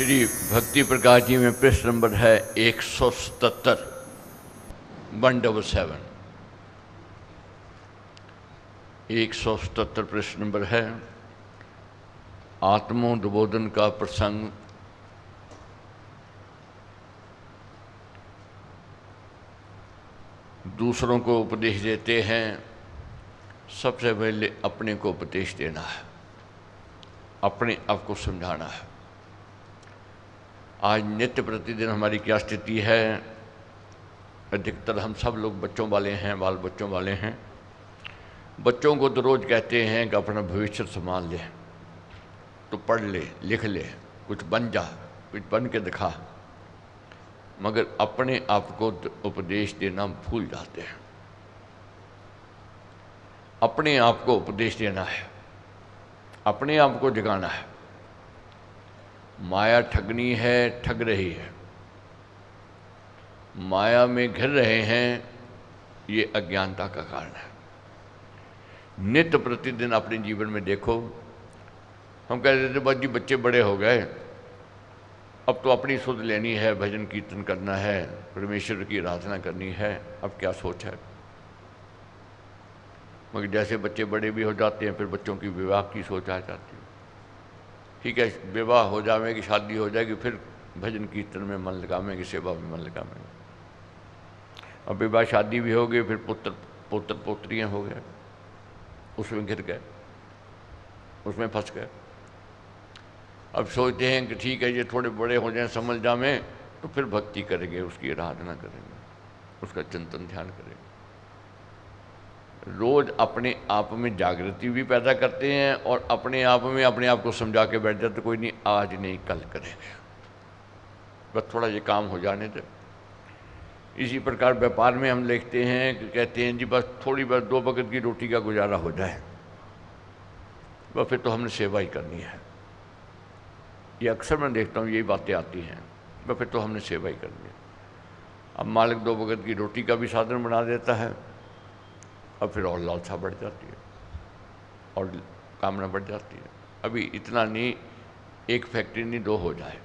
श्री भक्ति प्रकाश जी में पृष्ठ नंबर है 177 177 177 पृष्ठ नंबर है। आत्मोद्बोधन का प्रसंग दूसरों को उपदेश देते हैं, सबसे पहले अपने को उपदेश देना है, अपने आप को समझाना है। आज नित्य प्रतिदिन हमारी क्या स्थिति है? अधिकतर हम सब लोग बच्चों वाले हैं, बाल बच्चों वाले हैं। बच्चों को तो रोज़ कहते हैं कि अपना भविष्य संभाल ले, तो पढ़ ले, लिख ले, कुछ बन जा, कुछ बन के दिखा, मगर अपने आप को उपदेश देना भूल जाते हैं। अपने आप को उपदेश देना है, अपने आप को जगाना है। माया ठगनी है, ठग रही है, माया में घिर रहे हैं, ये अज्ञानता का कारण है। नित्य प्रतिदिन अपने जीवन में देखो, हम कह रहे थे बस जी बच्चे बड़े हो गए, अब तो अपनी सुध लेनी है, भजन कीर्तन करना है, परमेश्वर की आराधना करनी है, अब क्या सोच है। मगर जैसे बच्चे बड़े भी हो जाते हैं, फिर बच्चों की विवाह की सोच आ जाती है। ठीक है, विवाह हो जाएगी, शादी हो जाएगी, फिर भजन कीर्तन में मन लगाएंगे, सेवा में मन लगाएंगे। अब विवाह शादी भी हो गई, फिर पुत्र पोत्रियाँ हो गए, उसमें घिर गए, उसमें फंस गए। अब सोचते हैं कि ठीक है, ये थोड़े बड़े हो जाएं, समझ जाएं, तो फिर भक्ति करेंगे, उसकी आराधना करेंगे, उसका चिंतन ध्यान करेंगे। रोज़ अपने आप में जागृति भी पैदा करते हैं और अपने आप में अपने आप को समझा के बैठ जाते, कोई नहीं, आज नहीं कल करेंगे, बस थोड़ा ये काम हो जाने दे। इसी प्रकार व्यापार में हम देखते हैं कि कहते हैं जी बस थोड़ी बस 2 वक्त की रोटी का गुजारा हो जाए, बस फिर तो हमने सेवा ही करनी है। ये अक्सर मैं देखता हूँ, यही बातें आती हैं, बस फिर तो हमने सेवा ही करनी है। अब मालिक 2 वक्त की रोटी का भी साधन बना देता है, अब फिर और लालसा बढ़ जाती है और कामना बढ़ जाती है। अभी इतना नहीं, एक फैक्ट्री नहीं 2 हो जाए,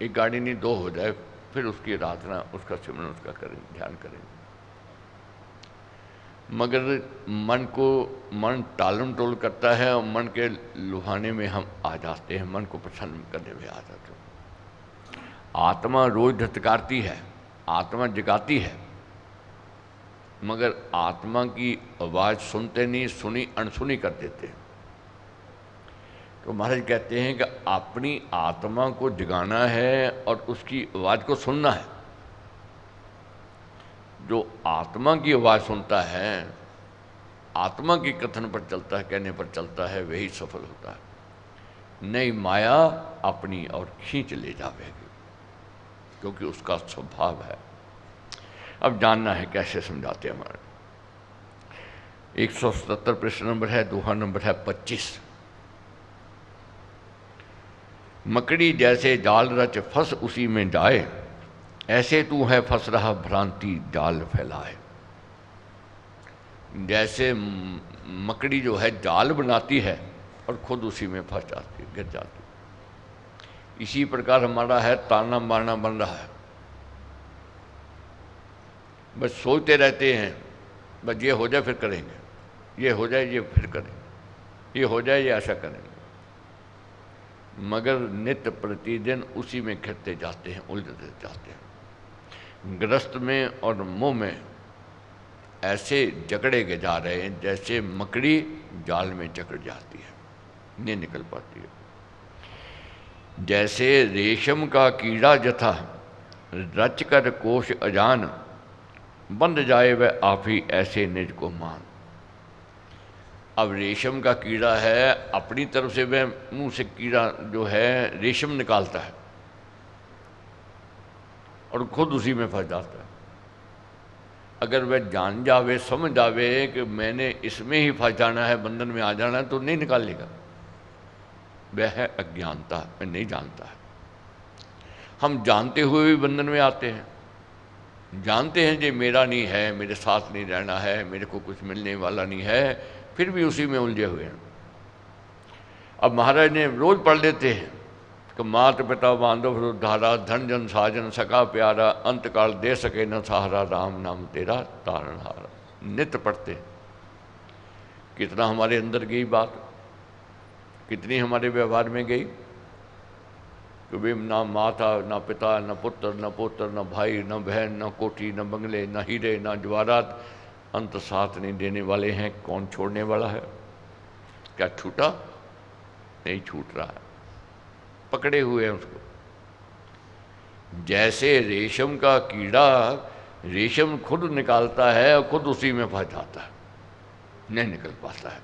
एक गाड़ी नहीं 2 हो जाए, फिर उसकी आराधना, उसका सिमरन, उसका करें, ध्यान करें। मगर मन टालम टोल करता है और मन के लुभाने में हम आ जाते हैं, मन को प्रसन्न करने में आ जाते हैं। आत्मा रोज धतकारती है, आत्मा जगाती है, मगर आत्मा की आवाज़ सुनते नहीं, सुनी अनसुनी कर देते हैं। तो महाराज कहते हैं कि अपनी आत्मा को जगाना है और उसकी आवाज़ को सुनना है। जो आत्मा की आवाज़ सुनता है, आत्मा के कथन पर चलता है, कहने पर चलता है, वही सफल होता है। नहीं माया अपनी और खींच ले जावेगी, क्योंकि उसका स्वभाव है। अब जानना है कैसे समझाते हैं हमारे। 177 पृष्ठ नंबर है, दोहा नंबर है 25। मकड़ी जैसे जाल रच फंस उसी में जाए, ऐसे तू है फंस रहा भ्रांति जाल फैलाए। जैसे मकड़ी जो है जाल बनाती है और खुद उसी में फंस जाती है, गिर जाती है। इसी प्रकार हमारा है ताना बाना बन रहा है, बस सोचते रहते हैं, बस ये हो जाए फिर करेंगे, ये हो जाए ये फिर करेंगे, ये हो जाए ये ऐसा करेंगे, मगर नित्य प्रतिदिन उसी में घिरते जाते हैं, उलझते जाते हैं। ग्रस्त में और मुंह में ऐसे जकड़े के जा रहे हैं जैसे मकड़ी जाल में जकड़ जाती है, नहीं निकल पाती है। जैसे रेशम का कीड़ा जथा रच कर कोश अजान, बंध जाए वह आप ही ऐसे निज को मान। अब रेशम का कीड़ा है, अपनी तरफ से वह मुंह से कीड़ा जो है रेशम निकालता है और खुद उसी में फंस जाता है। अगर वह जान जावे, समझ जावे कि मैंने इसमें ही फंस जाना है, बंधन में आ जाना है, तो नहीं निकालेगा। वह है अज्ञानता, वह नहीं जानता है। हम जानते हुए भी बंधन में आते हैं, जानते हैं जो मेरा नहीं है, मेरे साथ नहीं रहना है, मेरे को कुछ मिलने वाला नहीं है, फिर भी उसी में उलझे हुए हैं। अब महाराज ने रोज पढ़ लेते हैं कि मात पिता बांधव उद्धारा, धन जन साजन सका प्यारा, अंत काल दे सके न सहारा, राम नाम तेरा तारणहारा। नित्य पढ़ते, कितना हमारे अंदर गई बात, कितनी हमारे व्यवहार में गई। कभी ना माता, ना पिता, न पुत्र, न पुत्र, न भाई, न बहन, न कोठी, न बंगले, न हीरे, न जवाहरात, अंत साथ नहीं देने वाले हैं, कौन छोड़ने वाला है? क्या छूटा? नहीं छूट रहा है, पकड़े हुए हैं उसको। जैसे रेशम का कीड़ा रेशम खुद निकालता है और खुद उसी में फंस जाता है, नहीं निकल पाता है।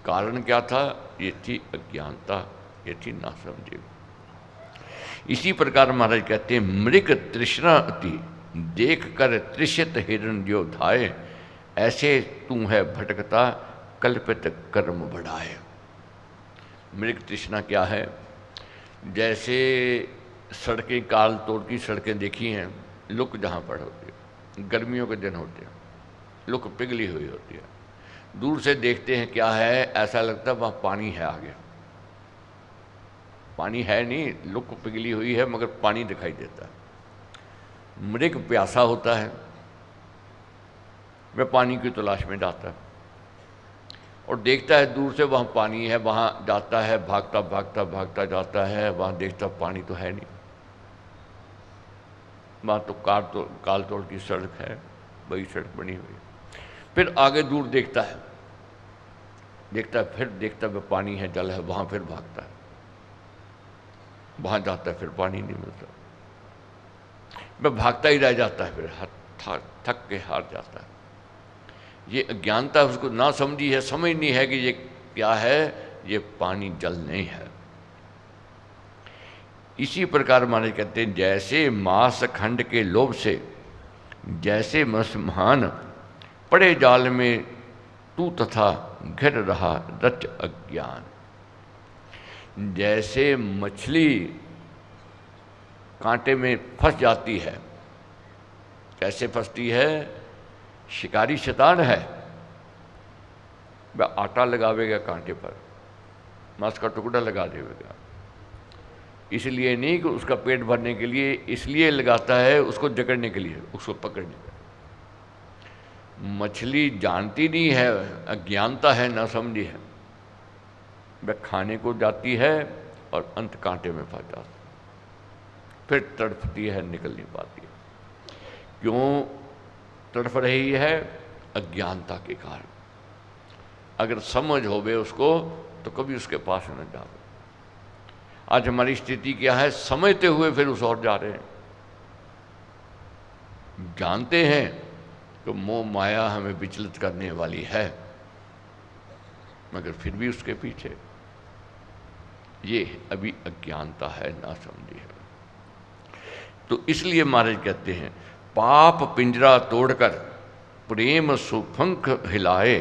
कारण क्या था? ये थी अज्ञानता, ये थी नासमझी। इसी प्रकार महाराज कहते हैं, मृग तृष्णा अति देख कर तृषित हिरण जो धाये, ऐसे तू है भटकता कल्पित कर्म बढ़ाए। मृग तृष्णा क्या है? जैसे सड़कें, काल तोड़ की सड़कें देखी हैं, लुक जहाँ पर होती है, गर्मियों के दिन होते हैं, लुक पिघली हुई होती है, दूर से देखते हैं क्या है, ऐसा लगता है वहाँ पानी है आगे। पानी है नहीं, लुक पिघली हुई है मगर पानी दिखाई देता है। मृग प्यासा होता है, वह पानी की तलाश में जाता है और देखता है दूर से वहाँ पानी है, वहाँ जाता है, भागता भागता भागता जाता है, वहाँ देखता पानी तो है नहीं, वहाँ तो काल तोड़ की सड़क है, वही सड़क बनी हुई है। फिर आगे दूर देखता है, फिर देखता है पानी है, जल है, वहाँ फिर भागता है, वहाँ जाता है, फिर पानी नहीं मिलता, वह भागता ही रह जाता है, फिर थक के हार जाता है। ये अज्ञानता उसको ना समझी है, समझ नहीं है कि ये क्या है, ये पानी जल नहीं है। इसी प्रकार माने कहते हैं, जैसे मांस खंड के लोभ से जैसे मसमान पड़े जाल में तू तथा घिर रहा रच अज्ञान। जैसे मछली कांटे में फंस जाती है, कैसे फंसती है? शिकारी शैतान है, वह आटा लगावेगा कांटे पर, मांस का टुकड़ा लगा देगा, इसलिए नहीं कि उसका पेट भरने के लिए, इसलिए लगाता है उसको जकड़ने के लिए, उसको पकड़ने के लिए। मछली जानती नहीं है, अज्ञानता है, ना समझी है, वह खाने को जाती है और अंत कांटे में फंस जाती है, फिर तड़पती है, निकल नहीं पाती है। क्यों तड़प रही है? अज्ञानता के कारण। अगर समझ होवे उसको तो कभी उसके पास न जाओ। आज हमारी स्थिति क्या है? समझते हुए फिर उस ओर जा रहे हैं, जानते हैं कि मोह माया हमें विचलित करने वाली है, मगर फिर भी उसके पीछे। ये अभी अज्ञानता है, ना समझी है। तो इसलिए महाराज कहते हैं, पाप पिंजरा तोड़कर प्रेम सुपंख हिलाए,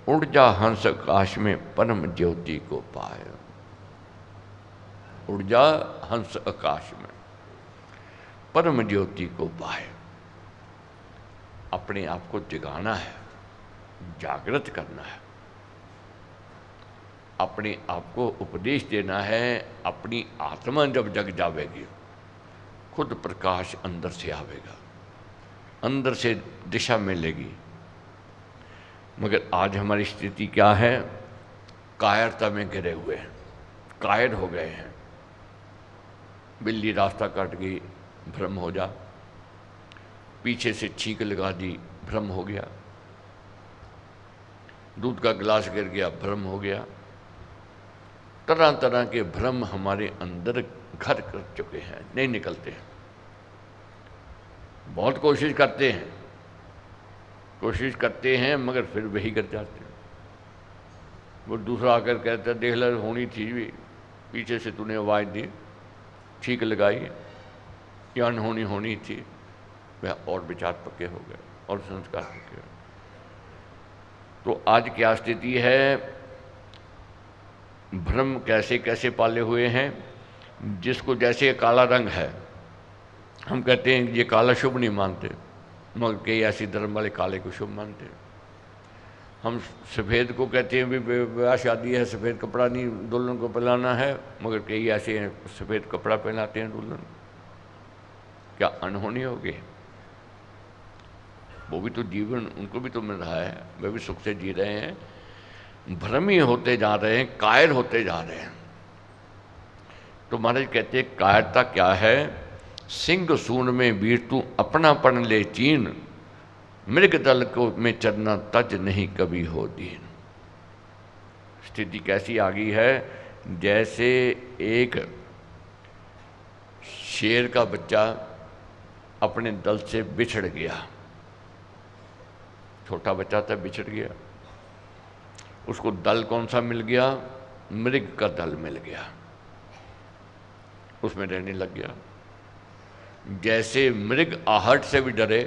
उड़ जा हंस आकाश में परम ज्योति को पाए। उड़ जा हंस आकाश में परम ज्योति को पाए। अपने आप को जगाना है, जागृत करना है, अपने आप को उपदेश देना है। अपनी आत्मा जब जग जावेगी, खुद प्रकाश अंदर से आवेगा, अंदर से दिशा मिलेगी। मगर आज हमारी स्थिति क्या है? कायरता में घिरे हुए हैं, कायर हो गए हैं। बिल्ली रास्ता काट गई, भ्रम हो जा, पीछे से छींक लगा दी, भ्रम हो गया, दूध का गिलास गिर गया, भ्रम हो गया। तरह तरह के भ्रम हमारे अंदर घर कर चुके हैं, नहीं निकलते हैं। बहुत कोशिश करते हैं मगर फिर वही कर जाते हैं। वो दूसरा आकर कहता देख ले, होनी थी भी, पीछे से तूने आवाज़ दी, ठीक लगाई, या अनहोनी होनी थी। वह और विचार पक्के हो गए और संस्कार पक्के हो गए। तो आज क्या स्थिति है? भ्रम कैसे कैसे पाले हुए हैं। जिसको जैसे काला रंग है, हम कहते हैं ये काला शुभ नहीं मानते, मगर कई ऐसी धर्म वाले काले को शुभ मानते हैं। हम सफ़ेद को कहते हैं भी ब्याह शादी है, सफ़ेद कपड़ा नहीं दुल्हन को पहनाना है, मगर कई ऐसे हैं सफ़ेद कपड़ा पहनाते हैं दुल्हन। क्या अनहोनी हो गई? वो भी तो जीवन उनको भी तो मिल रहा है, वे भी सुख से जी रहे हैं। भ्रमी होते जा रहे हैं, कायर होते जा रहे हैं। तो महाराज कहते हैं कायरता क्या है? सिंह सून में वीर तू अपनापन ले चीन, मृग दल को में चरना तज नहीं कभी हो दीन। स्थिति कैसी आ गई है? जैसे एक शेर का बच्चा अपने दल से बिछड़ गया, छोटा बच्चा था, बिछड़ गया, उसको दल कौन सा मिल गया? मृग का दल मिल गया, उसमें रहने लग गया। जैसे मृग आहट से भी डरे,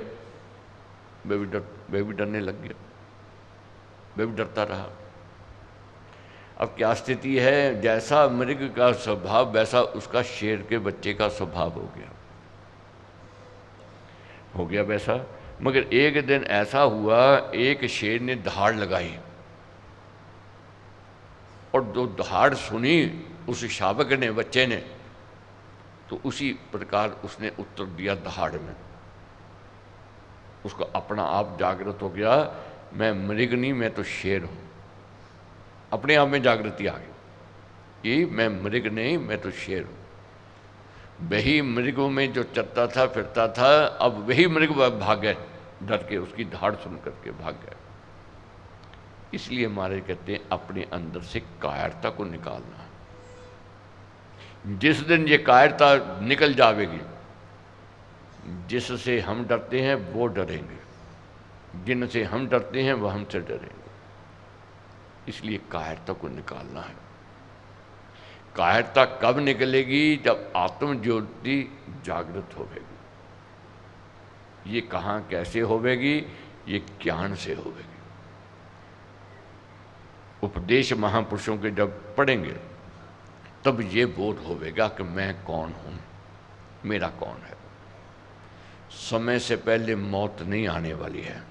वे भी डरने लग गया, वे भी डरता रहा। अब क्या स्थिति है? जैसा मृग का स्वभाव वैसा उसका शेर के बच्चे का स्वभाव हो गया वैसा। मगर एक दिन ऐसा हुआ, एक शेर ने दहाड़ लगाई और जो दहाड़ सुनी उस शावक ने, बच्चे ने, तो उसी प्रकार उसने उत्तर दिया दहाड़ में। उसको अपना आप जागृत हो गया, मैं मृग नहीं, मैं तो शेर हूं। अपने आप में जागृति आ गई कि मैं मृग नहीं, मैं तो शेर हूं। वही मृगों में जो चलता था फिरता था, अब वही मृग भाग गए, डर के उसकी धाड़ सुन करके भाग गए। इसलिए हमारे कहते हैं अपने अंदर से कायरता को निकालना। जिस दिन ये कायरता निकल जाएगी, जिससे हम डरते हैं वो डरेंगे, जिनसे हम डरते हैं वह हमसे डरेंगे। इसलिए कायरता को निकालना है। कायरता कब निकलेगी? जब आत्म ज्योति जागृत होवेगी। ये कहाँ कैसे होवेगी? ये ज्ञान से होवेगी। उपदेश महापुरुषों के जब पढ़ेंगे तब ये बोध होवेगा कि मैं कौन हूँ, मेरा कौन है। समय से पहले मौत नहीं आने वाली है,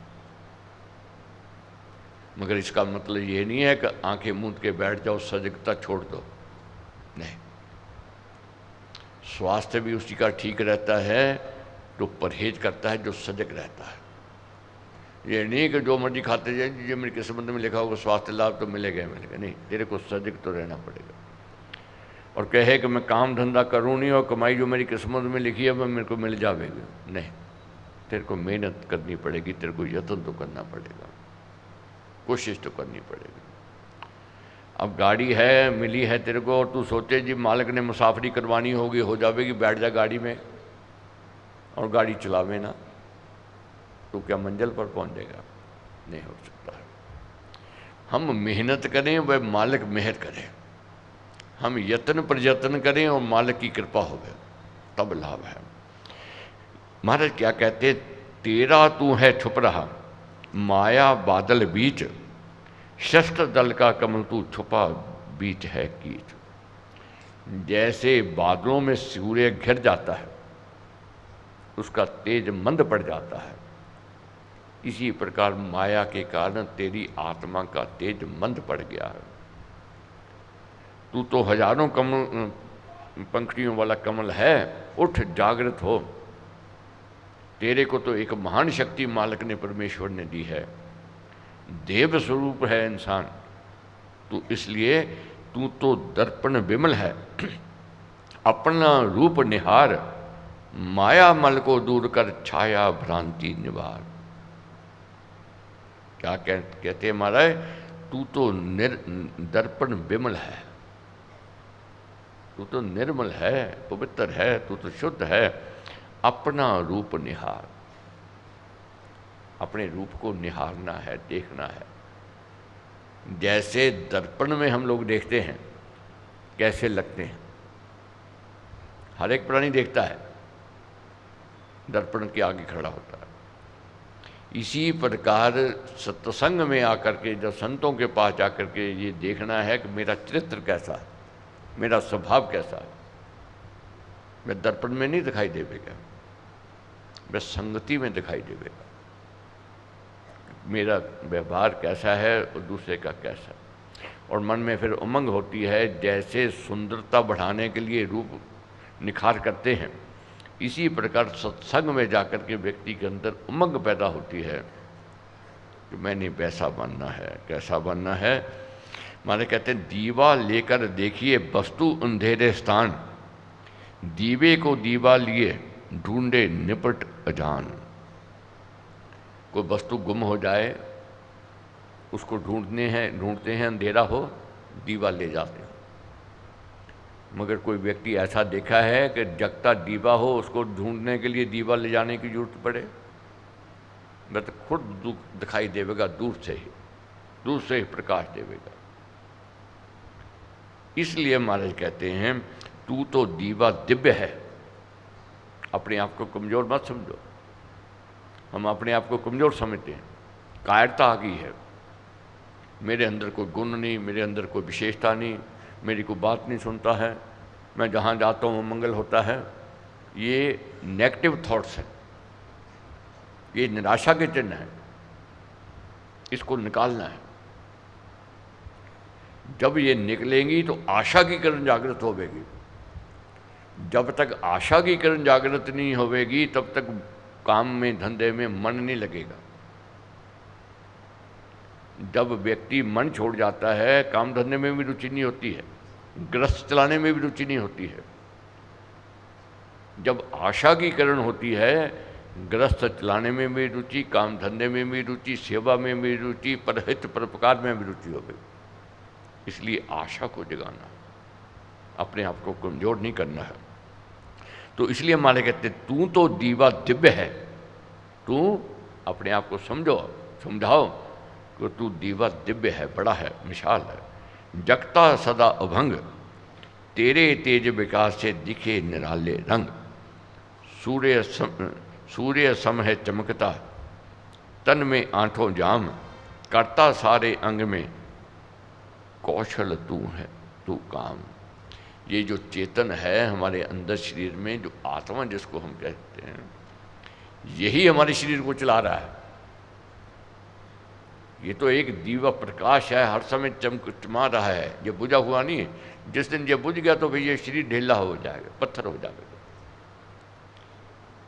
मगर इसका मतलब ये नहीं है कि आंखें मूंद के बैठ जाओ, सजगता छोड़ दो। नहीं, स्वास्थ्य भी उसी का ठीक रहता है जो परहेज करता है, जो सजग रहता है। ये नहीं कि जो मर्जी खाते जाए, जो मेरी किस्मत में लिखा होगा स्वास्थ्य लाभ तो मिलेगा ही मिलेगा। नहीं, तेरे को सजग तो रहना पड़ेगा। और कहे कि मैं काम धंधा करूँ नहीं और कमाई जो मेरी किस्मत में लिखी है वह मेरे को मिल जाएगी, नहीं, तेरे को मेहनत करनी पड़ेगी, तेरे को यत्न तो करना पड़ेगा, कोशिश तो करनी पड़ेगी। अब गाड़ी है, मिली है तेरे को, और तू सोचे जी मालिक ने मुसाफरी करवानी होगी, हो जाएगी, बैठ जा गाड़ी में और गाड़ी चलावे ना, तो क्या मंजिल पर पहुंच जाएगा? नहीं हो सकता है। हम मेहनत करें, वह मालिक मेहर करे। हम यत्न प्रयत्न करें और मालिक की कृपा हो गए, तब लाभ है। महाराज क्या कहते? तेरा तू है छुप रहा, माया बादल बीच, शस्त्र दल का कमल तू छुपा बीच है कीच। जैसे बादलों में सूर्य घिर जाता है, उसका तेज मंद पड़ जाता है, इसी प्रकार माया के कारण तेरी आत्मा का तेज मंद पड़ गया है। तू तो हजारों कमल पंखड़ियों वाला कमल है, उठ जागृत हो। तेरे को तो एक महान शक्ति मालिक ने, परमेश्वर ने दी है, देव स्वरूप है इंसान तू, इसलिए तू तो दर्पण विमल है। अपना रूप निहार, माया मल को दूर कर छाया भ्रांति निवार। क्या कहते हैं महाराज? तू तो दर्पण विमल है, तू तो निर्मल है, पवित्र है, तू तो शुद्ध है। अपना रूप निहार, अपने रूप को निहारना है, देखना है। जैसे दर्पण में हम लोग देखते हैं कैसे लगते हैं, हर एक प्राणी देखता है, दर्पण के आगे खड़ा होता है। इसी प्रकार सत्संग में आकर के, जब संतों के पास जाकर के ये देखना है कि मेरा चरित्र कैसा है, मेरा स्वभाव कैसा है। मैं दर्पण में नहीं दिखाई देगा, मैं संगति में दिखाई देगा। मेरा व्यवहार कैसा है और दूसरे का कैसा, और मन में फिर उमंग होती है। जैसे सुंदरता बढ़ाने के लिए रूप निखार करते हैं, इसी प्रकार सत्संग में जाकर के व्यक्ति के अंदर उमंग पैदा होती है कि मैंने वैसा बनना है, कैसा बनना है। माने कहते हैं दीवा लेकर देखिए वस्तु अंधेरे स्थान, दीवे को दीवा लिए ढूंढे निपट अजान। कोई वस्तु गुम हो जाए, उसको ढूंढते हैं, अंधेरा हो दीवा ले जाते हैं। मगर कोई व्यक्ति ऐसा देखा है कि जगता दीवा हो, उसको ढूंढने के लिए दीवा ले जाने की जरूरत पड़े? मैं तो खुद दिखाई देवेगा, दूर से ही प्रकाश देवेगा। इसलिए महाराज कहते हैं तू तो दीवा दिव्य है। अपने आप को कमजोर मत समझो। हम अपने आप को कमजोर समझते हैं, कायरता आ गई है। मेरे अंदर कोई गुण नहीं, मेरे अंदर कोई विशेषता नहीं, मेरी कोई बात नहीं सुनता है, मैं जहाँ जाता हूँ मंगल होता है। ये नेगेटिव थॉट्स हैं, ये निराशा के चिन्ह हैं, इसको निकालना है। जब ये निकलेंगी तो आशा की किरण जागृत होवेगी। जब तक आशा की किरण जागृत नहीं होवेगी तब तक काम में धंधे में मन नहीं लगेगा। जब व्यक्ति मन छोड़ जाता है, काम धंधे में भी रुचि नहीं होती है, गृहस्थ चलाने में भी रुचि नहीं होती है। जब आशा की किरण होती है, गृहस्थ चलाने में भी रुचि, काम धंधे में भी रुचि, सेवा में भी रुचि, परहित परोपकार में भी रुचि होगी। इसलिए आशा को जगाना, अपने आप को कमजोर नहीं करना है। तो इसलिए हमारे कहते तू तो दीवा दिव्य है। तू अपने आप को समझाओ कि तू दीवा दिव्य है, बड़ा है, विशाल है। जगता सदा अभंग, तेरे तेज विकास से दिखे निराले रंग। सूर्य सम है चमकता, तन में आंठों जाम। करता सारे अंग में, कौशल तू है तू काम। ये जो चेतन है हमारे अंदर शरीर में, जो आत्मा जिसको हम कहते हैं, यही हमारे शरीर को चला रहा है। ये तो एक दीवा प्रकाश है, हर समय चमक रहा है, ये बुझा हुआ नहीं है। जिस दिन ये बुझ गया तो फिर ये शरीर ढीला हो जाएगा, पत्थर हो जाएगा।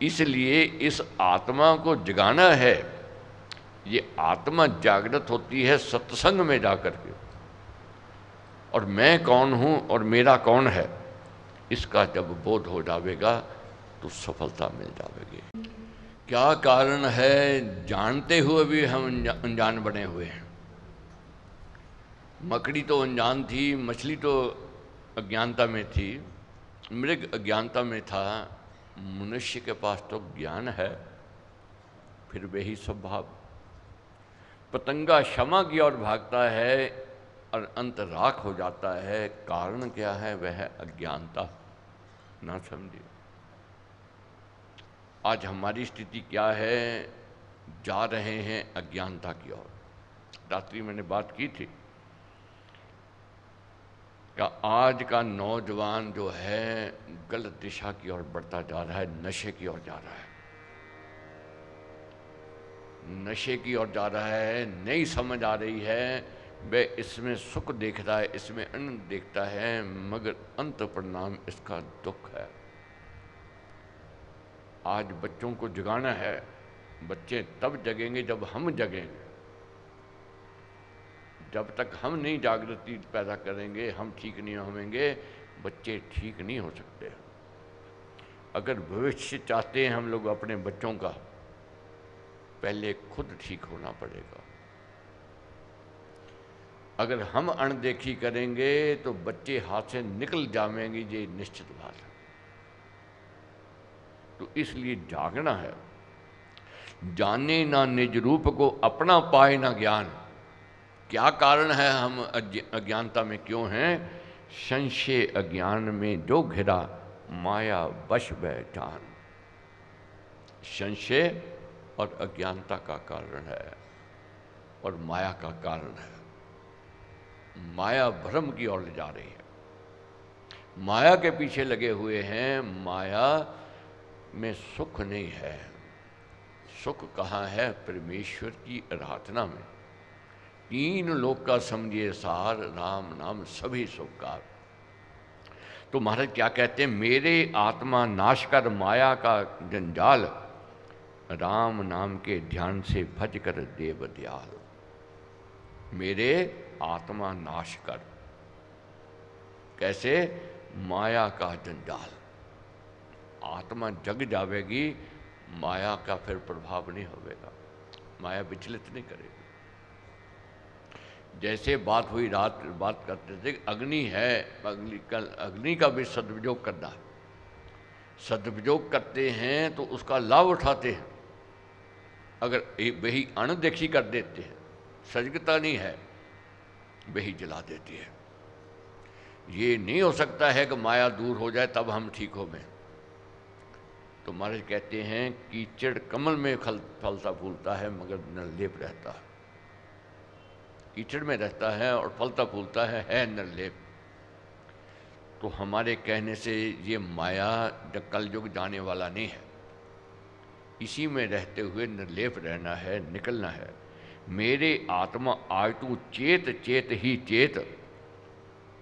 इसलिए इस आत्मा को जगाना है। ये आत्मा जागृत होती है सत्संग में जाकर के, और मैं कौन हूँ और मेरा कौन है, इसका जब बोध हो जाएगा तो सफलता मिल जाएगी। क्या कारण है जानते हुए भी हम अनजान बने हुए हैं। मकड़ी तो अनजान थी, मछली तो अज्ञानता में थी, मृग अज्ञानता में था, मनुष्य के पास तो ज्ञान है, फिर वही स्वभाव। पतंगा क्षमा की ओर भागता है और अंत राख हो जाता है। कारण क्या है? वह है अज्ञानता। ना समझिए आज हमारी स्थिति क्या है, जा रहे हैं अज्ञानता की ओर। रात्रि मैंने बात की थी कि आज का नौजवान जो है गलत दिशा की ओर बढ़ता जा रहा है, नशे की ओर जा रहा है, नशे की ओर जा रहा है। नहीं समझ आ रही है, वह इसमें सुख देख रहा है, इसमें आनंद देखता है, मगर अंत परिणाम इसका दुख है। आज बच्चों को जगाना है। बच्चे तब जगेंगे जब हम जगेंगे। जब तक हम नहीं जागृति पैदा करेंगे, हम ठीक नहीं होंगे, बच्चे ठीक नहीं हो सकते। अगर भविष्य चाहते हैं हम लोग अपने बच्चों का, पहले खुद ठीक होना पड़ेगा। अगर हम अनदेखी करेंगे तो बच्चे हाथ से निकल जाएंगे, ये निश्चित बात है। तो इसलिए जागना है। जाने ना निज रूप को, अपना पाए ना ज्ञान। क्या कारण है हम अज्ञानता में क्यों हैं? संशय अज्ञान में जो घिरा, माया वश बैठान। संशय और अज्ञानता का कारण है और माया का कारण है। माया भ्रम की ओर ले जा रही है, माया के पीछे लगे हुए हैं। माया में सुख नहीं है, सुख कहाँ है? परमेश्वर की आराधना में। तीन लोक का समझिए सार, राम नाम सभी सुखकार। तो महाराज क्या कहते हैं? मेरे आत्मा नाश कर माया का जंजाल, राम नाम के ध्यान से भज कर देव दयाल। मेरे आत्मा नाश कर, कैसे? माया का जंजाल। आत्मा जग जावेगी, माया का फिर प्रभाव नहीं होगा, माया विचलित नहीं करेगी। जैसे बात हुई, रात बात करते थे, अग्नि है, अग्नि का भी सदुपयोग करना है। सदुपयोग करते हैं तो उसका लाभ उठाते हैं। अगर वही अनदेखी कर देते हैं, सजगता नहीं है, वही जला देती है। ये नहीं हो सकता है कि माया दूर हो जाए तब हम ठीक हो गए। तो महाराज कहते हैं कीचड़ कमल में फलता फूलता है मगर निर्लेप रहता है। कीचड़ में रहता है और फलता फूलता है निर्लेप। तो हमारे कहने से ये माया कलयुग जाने वाला नहीं है, इसी में रहते हुए निर्लेप रहना है, निकलना है। मेरे आत्मा आज तू चेत चेत ही चेत,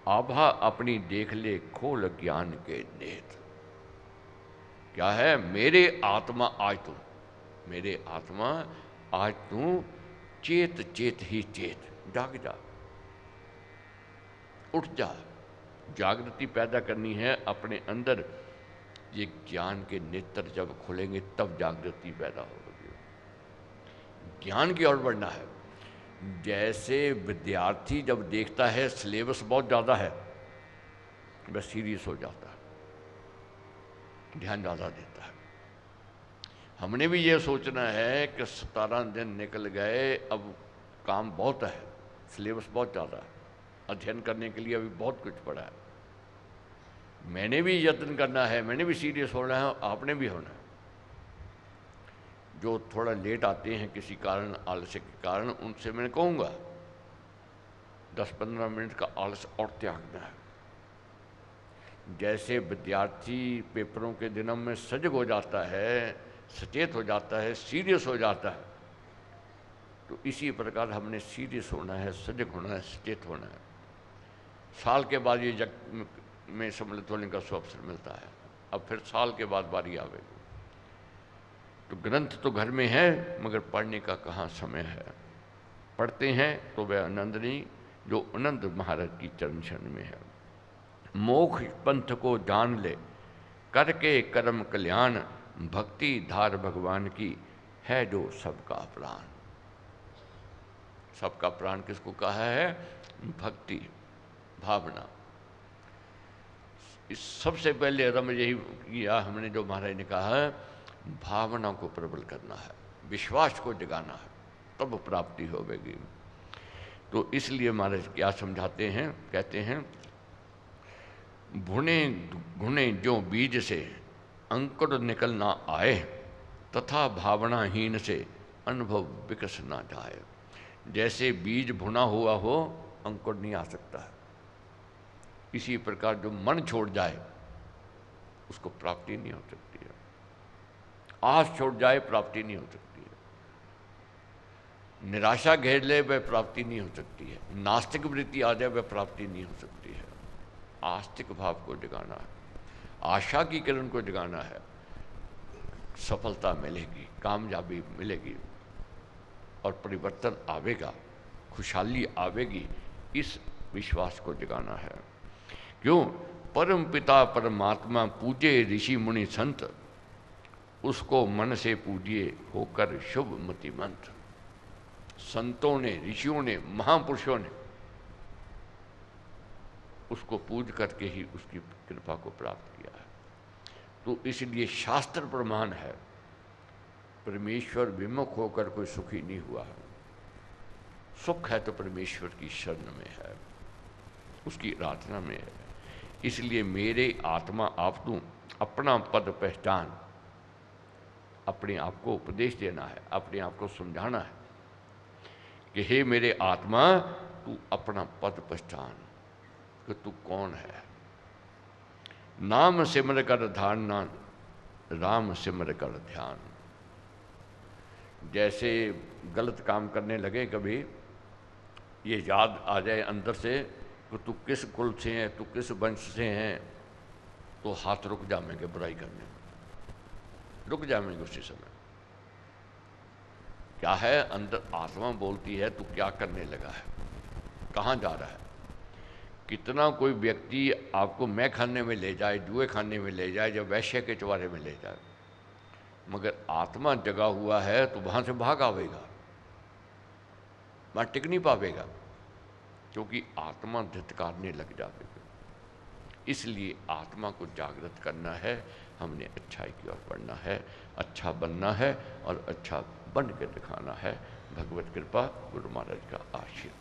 आभा अपनी देख ले खोल ज्ञान के नेत। क्या है? मेरे आत्मा आज तू, मेरे आत्मा आज तू चेत चेत ही चेत, जाग जा, उठ जा। जागृति पैदा करनी है अपने अंदर। ये ज्ञान के नेत्र जब खुलेंगे तब जागृति पैदा होगी। ज्ञान की ओर बढ़ना है। जैसे विद्यार्थी जब देखता है सिलेबस बहुत ज़्यादा है, वह सीरियस हो जाता है, ध्यान ज़्यादा देता है। हमने भी ये सोचना है कि 17 दिन निकल गए, अब काम बहुत है, सिलेबस बहुत ज़्यादा है, अध्ययन करने के लिए अभी बहुत कुछ पड़ा है। मैंने भी यत्न करना है, मैंने भी सीरियस होना है, आपने भी होना है। जो थोड़ा लेट आते हैं किसी कारण, आलस्य के कारण, उनसे मैं कहूँगा 10-15 मिनट का आलस और त्यागना है। जैसे विद्यार्थी पेपरों के दिनों में सजग हो जाता है, सचेत हो जाता है, सीरियस हो जाता है, तो इसी प्रकार हमने सीरियस होना है, सजग होना है, सचेत होना है। साल के बाद ये जग में सम्मिलित होने का अवसर मिलता है। अब फिर साल के बाद बारी आवेगी। तो ग्रंथ तो घर में है मगर पढ़ने का कहाँ समय है। पढ़ते हैं तो वह आनंद नहीं जो आनंद महाराज की चरण शरण में है। मोक्ष पंथ को जान ले करके कर्म कल्याण, भक्ति धार भगवान की है जो सबका प्राण। सबका प्राण किसको कहा है? भक्ति, भावना। इस सबसे पहले रम यही किया हमने, जो महाराज ने कहा है, भावना को प्रबल करना है, विश्वास को जगाना है, तब प्राप्ति होगी। तो इसलिए महाराज क्या समझाते हैं? कहते हैं भुने घुने जो बीज से अंकुर निकल ना आए, तथा भावनाहीन से अनुभव विकस ना जाए। जैसे बीज भुना हुआ हो, अंकुर नहीं आ सकता है। इसी प्रकार जो मन छोड़ जाए उसको प्राप्ति नहीं हो सकती है। आस छोड़ जाए प्राप्ति नहीं हो सकती है। निराशा घेर ले वह प्राप्ति नहीं हो सकती है। नास्तिक वृत्ति आ जाए वह प्राप्ति नहीं हो सकती है। आस्तिक भाव को जगाना है, आशा की किरण को जगाना है, सफलता मिलेगी, कामयाबी मिलेगी और परिवर्तन आवेगा, खुशहाली आवेगी। इस विश्वास को जगाना है। क्यों? परम पिता परमात्मा पूजे ऋषि मुनि संत, उसको मन से पूजिए होकर शुभ मतिमंत। संतों ने, ऋषियों ने, महापुरुषों ने उसको पूज करके ही उसकी कृपा को प्राप्त किया है। तो इसलिए शास्त्र प्रमाण है, परमेश्वर विमुख होकर कोई सुखी नहीं हुआ है। सुख है तो परमेश्वर की शरण में है, उसकी आराधना में है। इसलिए मेरे आत्मा आप तू अपना पद पहचान, अपने आप को उपदेश देना है, अपने आप को समझाना है कि हे मेरे आत्मा, तू अपना पद पहचान कि तू कौन है। नाम सिमर कर धारना, राम सिमर कर ध्यान। जैसे गलत काम करने लगे कभी, ये याद आ जाए अंदर से कि तू किस कुल से है, तू किस वंश से हैं, तो हाथ रुक जाएंगे बुराई करने में, रुक जाएंगे उसी समय। क्या है, अंदर आत्मा बोलती है तू क्या करने लगा है, कहाँ जा रहा है। कितना कोई व्यक्ति आपको मैं खाने में ले जाए, जुए खाने में ले जाए, या वैश्य के चवारे में ले जाए, मगर आत्मा जगा हुआ है तो वहाँ से भाग आवेगा, वहाँ टिक नहीं पावेगा, क्योंकि आत्मा धित्कारने लग जाएगा। इसलिए आत्मा को जागृत करना है, हमने अच्छाई की ओर बढ़ना है, अच्छा बनना है और अच्छा बन के दिखाना है। भगवत कृपा, गुरु महाराज का आशीर्वाद।